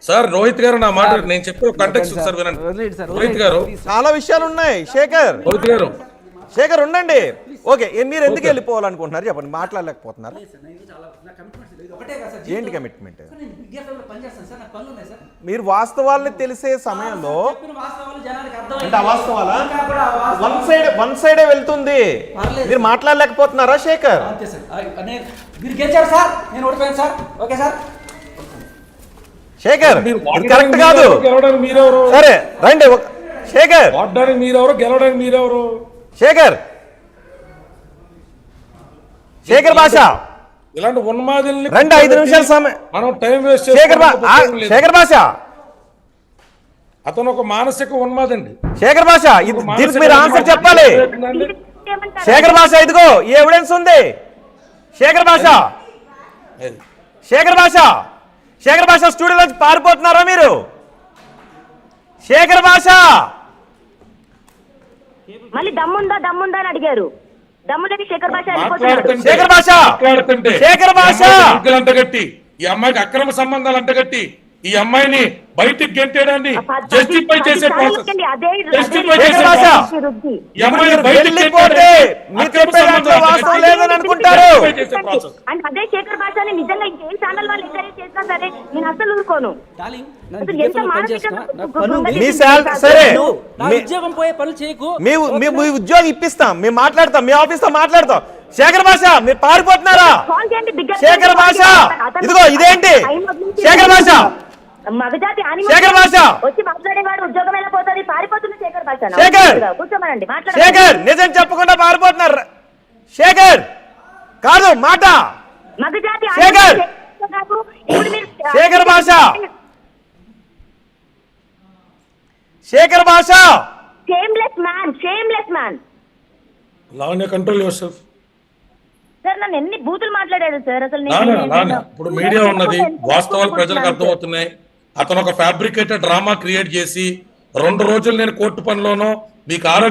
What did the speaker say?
Sir Rohit గారు నా మాట నేను చెప్పిన కంటెక్స్ట్ సార్ వినండి. రోహిత్ గారు చాలా విషయాలు ఉన్నాయి. రోహిత్ గారు శేఖర్ ఉండండి. ఓకే, మీరు ఎందుకు వెళ్ళిపోవాలనుకుంటున్నారు చెప్పండి, మాట్లాడలేకపోతున్నారు. ఏంటి కమిట్మెంట్? మీరు వాస్తవాలను తెలిసే సమయంలో అంటే అవాస్తవాలా వన్ సైడే వెళ్తుంది, మీరు మాట్లాడలేకపోతున్నారా శేఖర్? శేఖర్ కరెక్ట్ కాదు. సరే రండి శేఖర్. మీరెవరు, గెలవడానికి మీరెవరు? శేఖర్ భాష ఇలాంటి ఉన్మాదుల్ని రండి, 5 నిమిషాల సమయం మనం టైం వేస్ట్ శేఖర్ భాష అతను ఒక మానసిక ఉన్మాదండి. శేఖర్ భాష దీనికి మీరు ఆన్సర్ చెప్పాలి. శేఖర్ భాష ఇదిగో ఈ ఎవిడెన్స్ ఉంది. శేఖర్ భాష స్టూడియోలో పారిపోతున్నారా మీరు? శేఖర్ భాష మళ్ళీ దమ్ముందా అని అడిగారు. దమ్ములేని శేఖర్ భాష అంటగట్టి ఈ అమ్మాయికి అక్రమ సంబంధాలు అంటగట్టి ఈ అమ్మాయిని బయటికి గెంటేయడాన్ని జస్టిఫై చేసే ప్రాసెస్. అదే శేఖర్ భాషని నిజంగా ఏ ఛానల్ వాళ్ళు ఎంకరేజ్ చేసినా సరే నేను అసలు ఊరుకోను. మీ ఉద్యోగం ఇప్పిస్తాం, మేము మాట్లాడతాం, మీ ఆఫీస్ తో మాట్లాడతాం. శేఖర్ భాష మీరు పారిపోతున్నారా? శేఖర్ భాష ఇదిగో ఇదేంటి? శేఖర్ భాష వచ్చి మాట్లాడేవాడు ఉద్యోగం ఎలా పోతుంది? పారిపోతుంది శేఖర్ భాష. కూర్చోమనండి, శేఖర్ నిజం చెప్పకుండా పారిపోతున్నారు. శేఖర్ కాదు మాట. మగజాతి శేఖర్ భాష shameless man. Lavanya control yourself. Sir నన్ను ఎన్ని బూతులు మాట్లాడాడు సార్ అసలు. ఇప్పుడు మీడియా ఉన్నది, వాస్తవాలు ప్రజలకు అర్థమవుతున్నాయి. అతను ఒక ఫ్యాబ్రికేటెడ్ డ్రామా క్రియేట్ చేసి 2 రోజులు నేను కోర్టు పనిలోనో మీకు